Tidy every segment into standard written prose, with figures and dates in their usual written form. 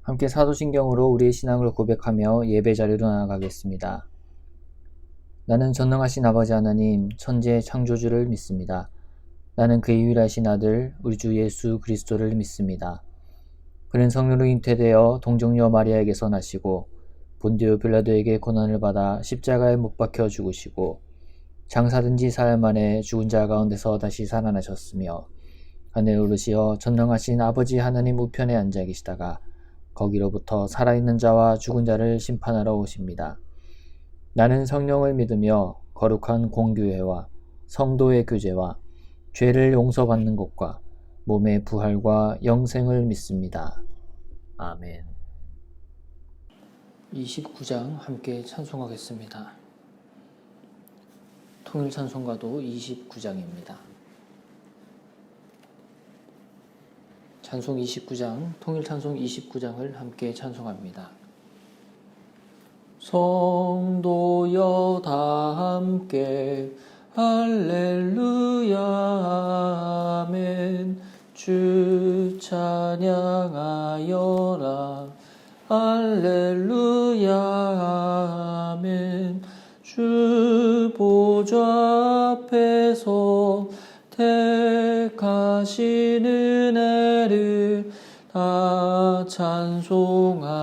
함께 사도신경으로 우리의 신앙을 고백하며 예배 자리로 나아가겠습니다. 나는 전능하신 아버지 하나님, 천지의 창조주를 믿습니다. 나는 그의 유일하신 아들, 우리 주 예수 그리스도를 믿습니다. 그는 성령으로 잉태되어 동정녀 마리아에게서 나시고 본디오 빌라도에게 고난을 받아 십자가에 못 박혀 죽으시고 장사된 지 사흘 만에 죽은 자 가운데서 다시 살아나셨으며 하늘 오르시어 전능하신 아버지 하나님 우편에 앉아 계시다가 거기로부터 살아있는 자와 죽은 자를 심판하러 오십니다. 나는 성령을 믿으며 거룩한 공교회와 성도의 교제와 죄를 용서받는 것과 몸의 부활과 영생을 믿습니다. 아멘. 29장 함께 찬송하겠습니다. 통일찬송가도 29장입니다. 찬송 29장, 통일찬송 29장을 함께 찬송합니다. 성도여 다 함께 할렐루야 아멘. 주 찬양하여라 할렐루야 아멘. 주 보좌 앞에서 택하신 은혜를 다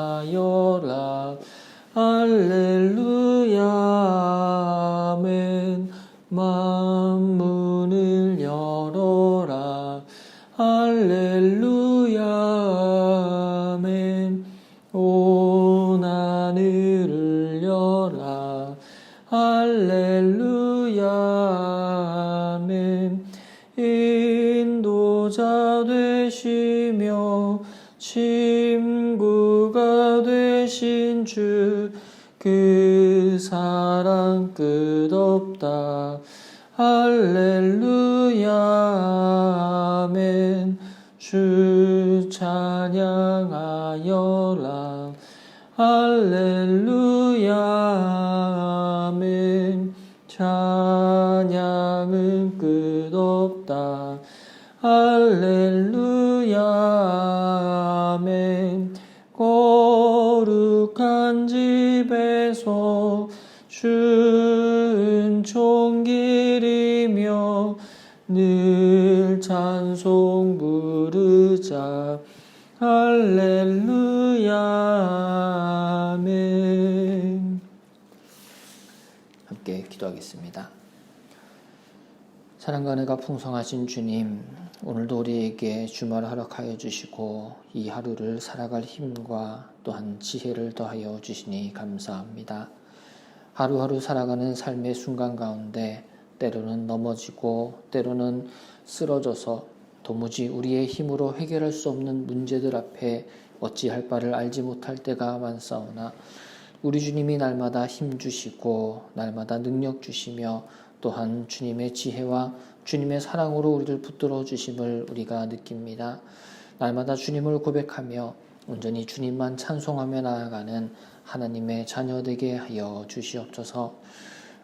찬송하여라 할렐루야 아멘. 만문을 열어라 할렐루야 아멘. 온 하늘을 열라 할렐루야 아멘. 인도자 되시며 친구가 되신 주 그 사랑 끝없다 할렐루야 아멘. 주 찬양하여라 할렐루야 아멘. 찬양은 끝없다 할렐루야 아멘. 거룩한 집에서 은총 기리며 늘 찬송 부르자 할렐루야 아멘. 함께 기도하겠습니다. 사랑과 은혜가 풍성하신 주님, 오늘도 우리에게 주말 허락하여 주시고 이 하루를 살아갈 힘과 또한 지혜를 더하여 주시니 감사합니다. 하루하루 살아가는 삶의 순간 가운데 때로는 넘어지고 때로는 쓰러져서 도무지 우리의 힘으로 해결할 수 없는 문제들 앞에 어찌할 바를 알지 못할 때가 많사오나 우리 주님이 날마다 힘 주시고 날마다 능력 주시며 또한 주님의 지혜와 주님의 사랑으로 우리를 붙들어 주심을 우리가 느낍니다. 날마다 주님을 고백하며 온전히 주님만 찬송하며 나아가는 하나님의 자녀되게 하여 주시옵소서.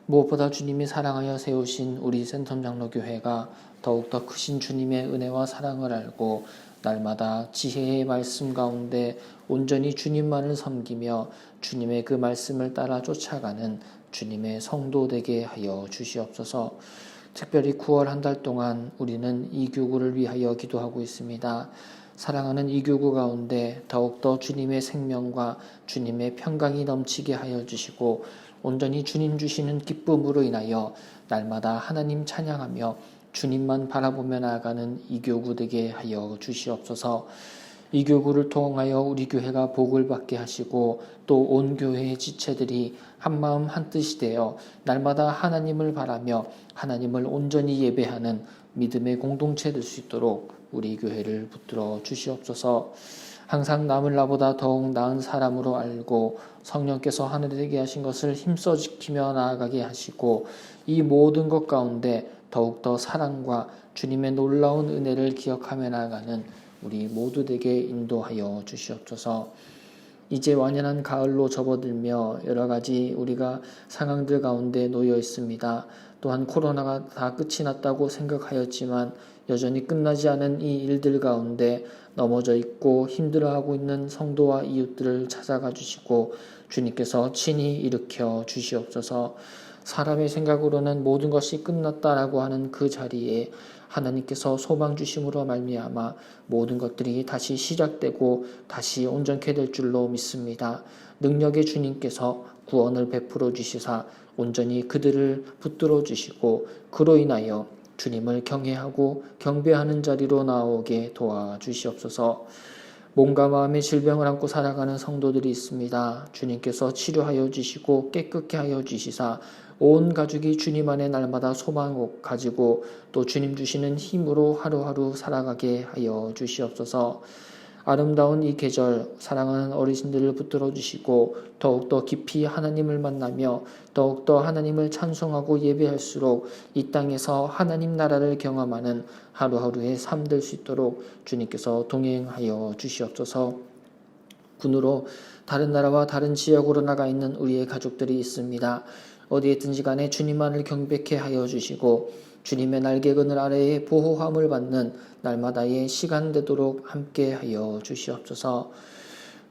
무엇보다 주님이 사랑하여 세우신 우리 센텀 장로교회가 더욱더 크신 주님의 은혜와 사랑을 알고 날마다 지혜의 말씀 가운데 온전히 주님만을 섬기며 주님의 그 말씀을 따라 쫓아가는 주님의 성도 되게 하여 주시옵소서. 특별히 9월 한 달 동안 우리는 이교구를 위하여 기도하고 있습니다. 사랑하는 이교구 가운데 더욱더 주님의 생명과 주님의 평강이 넘치게 하여 주시고 온전히 주님 주시는 기쁨으로 인하여 날마다 하나님 찬양하며 주님만 바라보며 나아가는 이교구 되게 하여 주시옵소서. 이 교구를 통하여 우리 교회가 복을 받게 하시고 또 온 교회의 지체들이 한마음 한뜻이 되어 날마다 하나님을 바라며 하나님을 온전히 예배하는 믿음의 공동체 될 수 있도록 우리 교회를 붙들어 주시옵소서. 항상 남을 나보다 더욱 나은 사람으로 알고 성령께서 하늘에 되게 하신 것을 힘써 지키며 나아가게 하시고 이 모든 것 가운데 더욱더 사랑과 주님의 놀라운 은혜를 기억하며 나아가는 우리 모두에게 인도하여 주시옵소서. 이제 완연한 가을로 접어들며 여러 가지 우리가 상황들 가운데 놓여 있습니다. 또한 코로나가 다 끝이 났다고 생각하였지만 여전히 끝나지 않은 이 일들 가운데 넘어져 있고 힘들어하고 있는 성도와 이웃들을 찾아가 주시고 주님께서 친히 일으켜 주시옵소서. 사람의 생각으로는 모든 것이 끝났다라고 하는 그 자리에 하나님께서 소망 주심으로 말미암아 모든 것들이 다시 시작되고 다시 온전케 될 줄로 믿습니다. 능력의 주님께서 구원을 베풀어 주시사 온전히 그들을 붙들어 주시고 그로 인하여 주님을 경외하고 경배하는 자리로 나오게 도와주시옵소서. 몸과 마음의 질병을 안고 살아가는 성도들이 있습니다. 주님께서 치료하여 주시고 깨끗게 하여 주시사 온 가족이 주님 안에 날마다 소망을 가지고 또 주님 주시는 힘으로 하루하루 살아가게 하여 주시옵소서. 아름다운 이 계절 사랑하는 어르신들을 붙들어 주시고 더욱더 깊이 하나님을 만나며 더욱더 하나님을 찬송하고 예배할수록 이 땅에서 하나님 나라를 경험하는 하루하루의 삶 될 수 있도록 주님께서 동행하여 주시옵소서. 군으로 다른 나라와 다른 지역으로 나가 있는 우리의 가족들이 있습니다. 어디에 있든지 간에 주님만을 경배케 하여 주시고 주님의 날개 그늘 아래에 보호함을 받는 날마다의 시간 되도록 함께 하여 주시옵소서.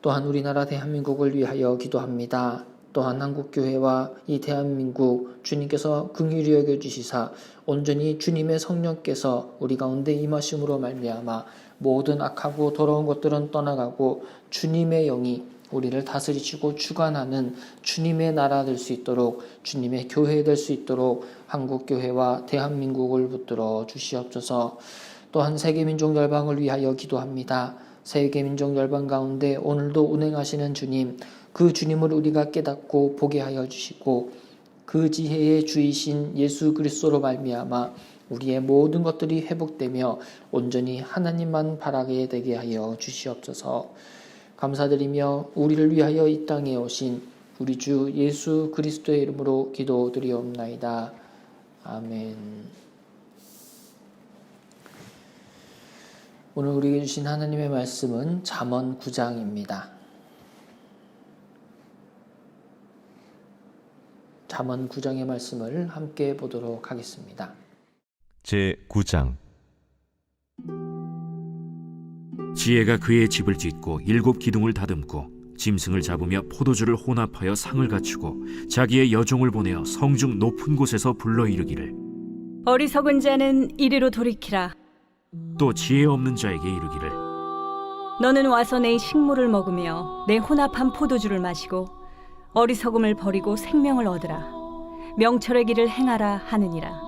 또한 우리나라 대한민국을 위하여 기도합니다. 또한 한국교회와 이 대한민국 주님께서 긍휼히 여겨주시사 온전히 주님의 성령께서 우리 가운데 임하심으로 말미암아 모든 악하고 더러운 것들은 떠나가고 주님의 영이 우리를 다스리시고 주관하는 주님의 나라 될 수 있도록 주님의 교회 될 수 있도록 한국교회와 대한민국을 붙들어 주시옵소서. 또한 세계민족열방을 위하여 기도합니다. 세계민족열방 가운데 오늘도 운행하시는 주님, 그 주님을 우리가 깨닫고 보게 하여 주시고 그 지혜의 주이신 예수 그리스도로 말미암아 우리의 모든 것들이 회복되며 온전히 하나님만 바라게 되게 하여 주시옵소서. 감사드리며 우리를 위하여 이 땅에 오신 우리 주 예수 그리스도의 이름으로 기도드리옵나이다. 아멘. 오늘 우리에게 주신 하나님의 말씀은 잠언 9장입니다. 잠언 9장의 말씀을 함께 보도록 하겠습니다. 제9장 지혜가 그의 집을 짓고 7 기둥을 다듬고 짐승을 잡으며 포도주를 혼합하여 상을 갖추고 자기의 여종을 보내어 성중 높은 곳에서 불러 이르기를 어리석은 자는 이리로 돌이키라. 또 지혜 없는 자에게 이르기를 너는 와서 내 식물을 먹으며 내 혼합한 포도주를 마시고 어리석음을 버리고 생명을 얻으라. 명철의 길을 행하라 하느니라.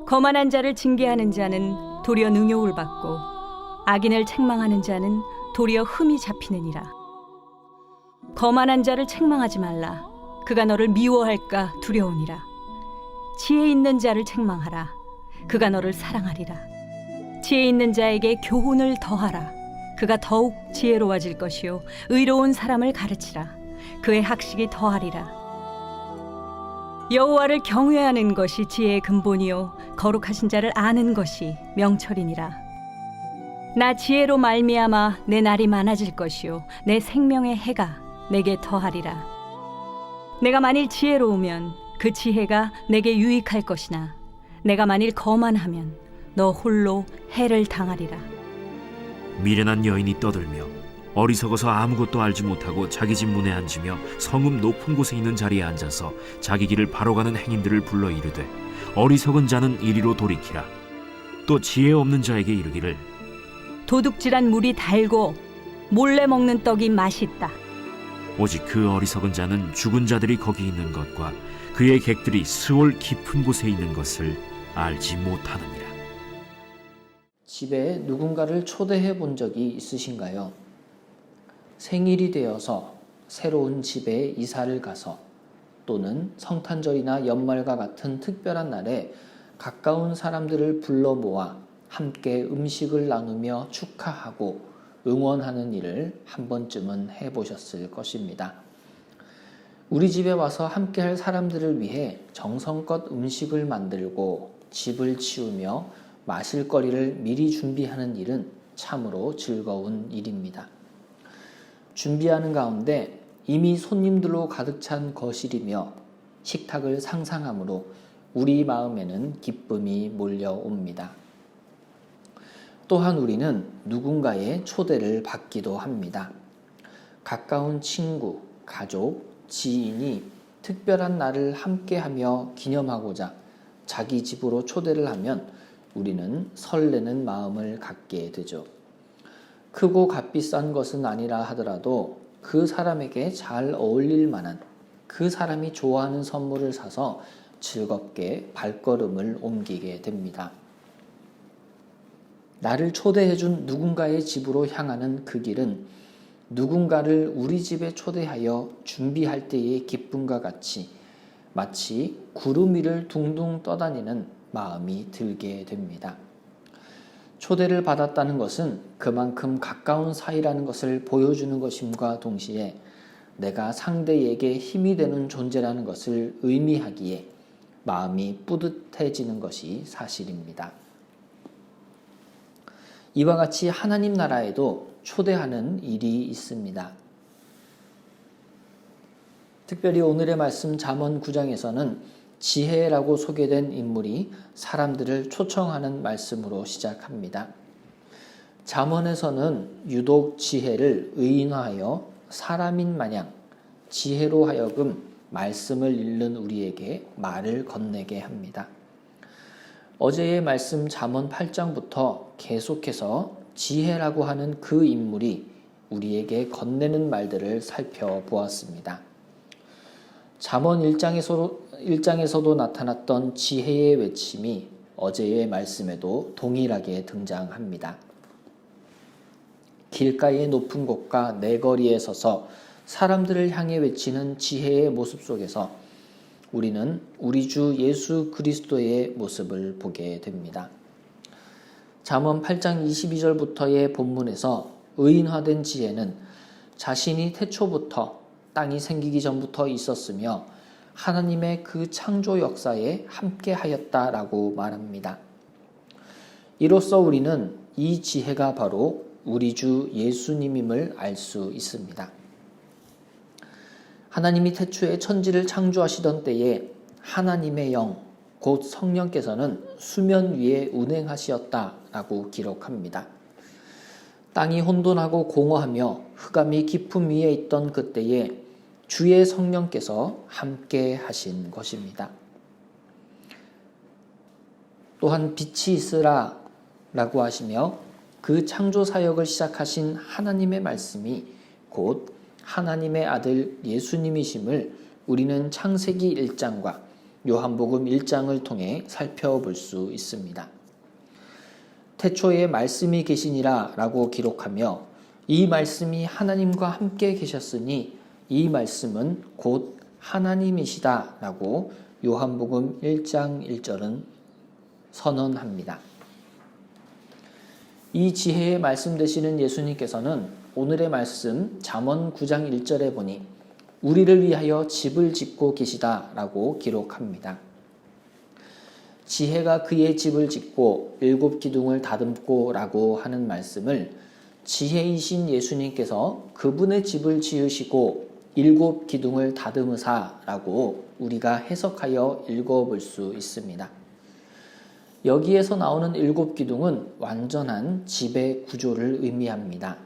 거만한 자를 징계하는 자는 도리어 능욕을 받고 악인을 책망하는 자는 도리어 흠이 잡히느니라. 거만한 자를 책망하지 말라. 그가 너를 미워할까 두려우니라. 지혜 있는 자를 책망하라. 그가 너를 사랑하리라. 지혜 있는 자에게 교훈을 더하라. 그가 더욱 지혜로워질 것이요 의로운 사람을 가르치라. 그의 학식이 더하리라. 여호와를 경외하는 것이 지혜의 근본이요 거룩하신 자를 아는 것이 명철이니라. 나 지혜로 말미암아 내 날이 많아질 것이요 내 생명의 해가 내게 더하리라. 내가 만일 지혜로우면 그 지혜가 내게 유익할 것이나 내가 만일 거만하면 너 홀로 해를 당하리라. 미련한 여인이 떠들며 어리석어서 아무것도 알지 못하고 자기 집 문에 앉으며 성읍 높은 곳에 있는 자리에 앉아서 자기 길을 바로 가는 행인들을 불러 이르되 어리석은 자는 이리로 돌이키라. 또 지혜 없는 자에게 이르기를 도둑질한 물이 달고 몰래 먹는 떡이 맛있다. 오직 그 어리석은 자는 죽은 자들이 거기 있는 것과 그의 객들이 스올 깊은 곳에 있는 것을 알지 못하느니라. 집에 누군가를 초대해 본 적이 있으신가요? 생일이 되어서 새로운 집에 이사를 가서 또는 성탄절이나 연말과 같은 특별한 날에 가까운 사람들을 불러 모아 함께 음식을 나누며 축하하고 응원하는 일을 한 번쯤은 해보셨을 것입니다. 우리 집에 와서 함께할 사람들을 위해 정성껏 음식을 만들고 집을 치우며 마실 거리를 미리 준비하는 일은 참으로 즐거운 일입니다. 준비하는 가운데 이미 손님들로 가득 찬 거실이며 식탁을 상상함으로 우리 마음에는 기쁨이 몰려옵니다. 또한 우리는 누군가의 초대를 받기도 합니다. 가까운 친구, 가족, 지인이 특별한 날을 함께하며 기념하고자 자기 집으로 초대를 하면 우리는 설레는 마음을 갖게 되죠. 크고 값비싼 것은 아니라 하더라도 그 사람에게 잘 어울릴 만한, 그 사람이 좋아하는 선물을 사서 즐겁게 발걸음을 옮기게 됩니다. 나를 초대해준 누군가의 집으로 향하는 그 길은 누군가를 우리 집에 초대하여 준비할 때의 기쁨과 같이 마치 구름 위를 둥둥 떠다니는 마음이 들게 됩니다. 초대를 받았다는 것은 그만큼 가까운 사이라는 것을 보여주는 것임과 동시에 내가 상대에게 힘이 되는 존재라는 것을 의미하기에 마음이 뿌듯해지는 것이 사실입니다. 이와 같이 하나님 나라에도 초대하는 일이 있습니다. 특별히 오늘의 말씀 잠언 9장에서는 지혜라고 소개된 인물이 사람들을 초청하는 말씀으로 시작합니다. 잠언에서는 유독 지혜를 의인화하여 사람인 마냥 지혜로 하여금 말씀을 읽는 우리에게 말을 건네게 합니다. 어제의 말씀 잠언 8장부터 계속해서 지혜라고 하는 그 인물이 우리에게 건네는 말들을 살펴보았습니다. 잠언 1장에서도 나타났던 지혜의 외침이 어제의 말씀에도 동일하게 등장합니다. 길가의 높은 곳과 내거리에 서서 사람들을 향해 외치는 지혜의 모습 속에서 우리는 우리 주 예수 그리스도의 모습을 보게 됩니다. 잠언 8장 22절부터의 본문에서 의인화된 지혜는 자신이 태초부터 땅이 생기기 전부터 있었으며 하나님의 그 창조 역사에 함께 하였다라고 말합니다. 이로써 우리는 이 지혜가 바로 우리 주 예수님임을 알 수 있습니다. 하나님이 태초에 천지를 창조하시던 때에 하나님의 영, 곧 성령께서는 수면 위에 운행하시었다라고 기록합니다. 땅이 혼돈하고 공허하며 흑암이 깊음 위에 있던 그때에 주의 성령께서 함께 하신 것입니다. 또한 빛이 있으라 라고 하시며 그 창조 사역을 시작하신 하나님의 말씀이 곧 하나님의 아들 예수님이심을 우리는 창세기 1장과 요한복음 1장을 통해 살펴볼 수 있습니다. 태초에 말씀이 계시니라 라고 기록하며 이 말씀이 하나님과 함께 계셨으니 이 말씀은 곧 하나님이시다 라고 요한복음 1장 1절은 선언합니다. 이 지혜의 말씀 되시는 예수님께서는 오늘의 말씀 잠언 9장 1절에 보니 우리를 위하여 집을 짓고 계시다 라고 기록합니다. 지혜가 그의 집을 짓고 7 기둥을 다듬고 라고 하는 말씀을 지혜이신 예수님께서 그분의 집을 지으시고 7 기둥을 다듬으사 라고 우리가 해석하여 읽어볼 수 있습니다. 여기에서 나오는 7 기둥은 완전한 집의 구조를 의미합니다.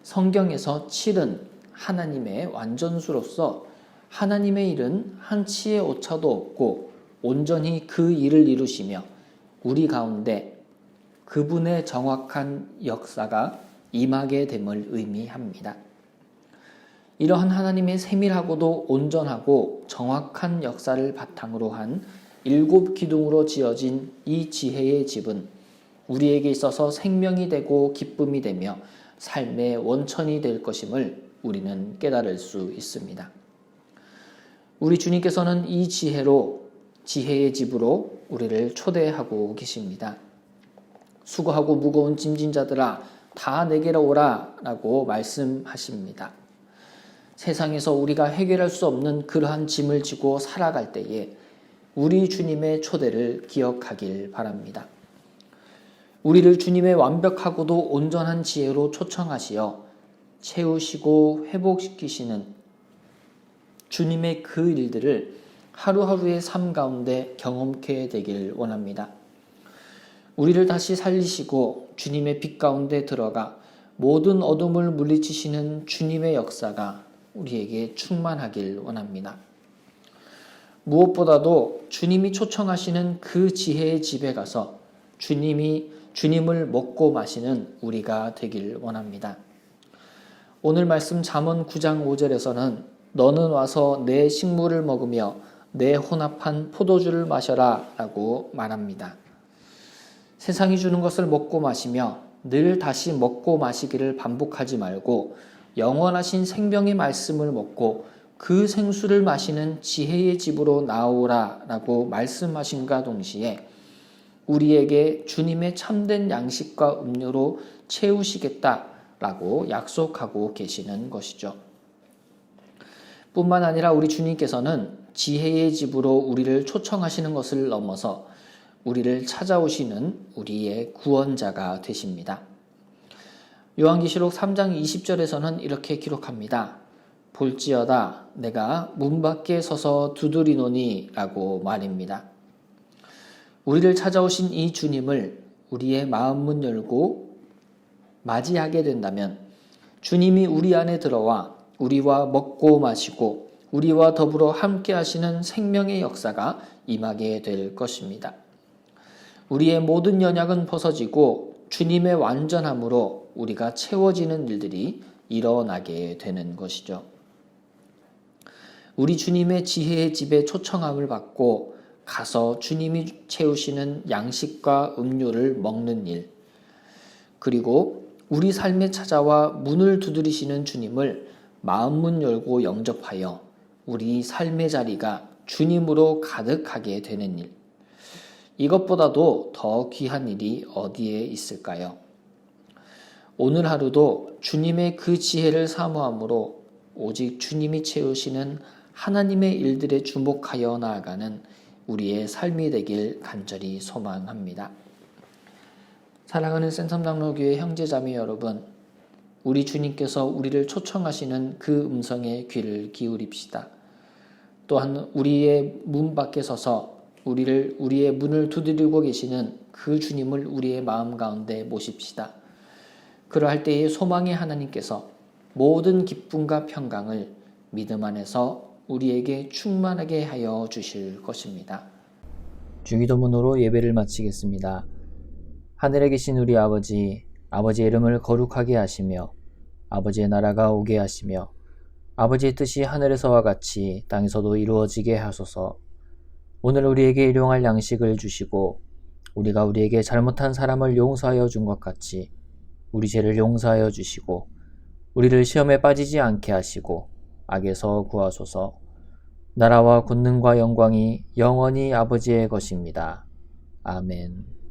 성경에서 7은 하나님의 완전수로서 하나님의 일은 한치의 오차도 없고 온전히 그 일을 이루시며 우리 가운데 그분의 정확한 역사가 임하게 됨을 의미합니다. 이러한 하나님의 세밀하고도 온전하고 정확한 역사를 바탕으로 한 7 기둥으로 지어진 이 지혜의 집은 우리에게 있어서 생명이 되고 기쁨이 되며 삶의 원천이 될 것임을 우리는 깨달을 수 있습니다. 우리 주님께서는 이 지혜의 집으로 우리를 초대하고 계십니다. 수고하고 무거운 짐진 자들아 다 내게로 오라 라고 말씀하십니다. 세상에서 우리가 해결할 수 없는 그러한 짐을 지고 살아갈 때에 우리 주님의 초대를 기억하길 바랍니다. 우리를 주님의 완벽하고도 온전한 지혜로 초청하시어 채우시고 회복시키시는 주님의 그 일들을 하루하루의 삶 가운데 경험케 되길 원합니다. 우리를 다시 살리시고 주님의 빛 가운데 들어가 모든 어둠을 물리치시는 주님의 역사가 우리에게 충만하길 원합니다. 무엇보다도 주님이 초청하시는 그 지혜의 집에 가서 주님을 먹고 마시는 우리가 되길 원합니다. 오늘 말씀 잠언 9장 5절에서는 너는 와서 내 식물을 먹으며 내 혼합한 포도주를 마셔라 라고 말합니다. 세상이 주는 것을 먹고 마시며 늘 다시 먹고 마시기를 반복하지 말고 영원하신 생명의 말씀을 먹고 그 생수를 마시는 지혜의 집으로 나오라 라고 말씀하신과 동시에 우리에게 주님의 참된 양식과 음료로 채우시겠다 라고 약속하고 계시는 것이죠. 뿐만 아니라 우리 주님께서는 지혜의 집으로 우리를 초청하시는 것을 넘어서 우리를 찾아오시는 우리의 구원자가 되십니다. 요한계시록 3장 20절에서는 이렇게 기록합니다. 볼지어다 내가 문 밖에 서서 두드리노니 라고 말입니다. 우리를 찾아오신 이 주님을 우리의 마음문 열고 맞이하게 된다면 주님이 우리 안에 들어와 우리와 먹고 마시고 우리와 더불어 함께 하시는 생명의 역사가 임하게 될 것입니다. 우리의 모든 연약은 벗어지고 주님의 완전함으로 우리가 채워지는 일들이 일어나게 되는 것이죠. 우리 주님의 지혜의 집에 초청함을 받고 가서 주님이 채우시는 양식과 음료를 먹는 일, 그리고 우리 삶에 찾아와 문을 두드리시는 주님을 마음문 열고 영접하여 우리 삶의 자리가 주님으로 가득하게 되는 일, 이것보다도 더 귀한 일이 어디에 있을까요? 오늘 하루도 주님의 그 지혜를 사모함으로 오직 주님이 채우시는 하나님의 일들에 주목하여 나아가는 우리의 삶이 되길 간절히 소망합니다. 사랑하는 센텀장로교회 형제자매 여러분, 우리 주님께서 우리를 초청하시는 그 음성에 귀를 기울입시다. 또한 우리의 문 밖에 서서 우리의 문을 두드리고 계시는 그 주님을 우리의 마음 가운데 모십시다. 그러할 때에 소망의 하나님께서 모든 기쁨과 평강을 믿음 안에서 우리에게 충만하게 하여 주실 것입니다. 주기도문으로 예배를 마치겠습니다. 하늘에 계신 우리 아버지, 아버지의 이름을 거룩하게 하시며 아버지의 나라가 오게 하시며 아버지의 뜻이 하늘에서와 같이 땅에서도 이루어지게 하소서. 오늘 우리에게 일용할 양식을 주시고 우리가 우리에게 잘못한 사람을 용서하여 준 것 같이 우리 죄를 용서하여 주시고 우리를 시험에 빠지지 않게 하시고 악에서 구하소서. 나라와 권능과 영광이 영원히 아버지의 것입니다. 아멘.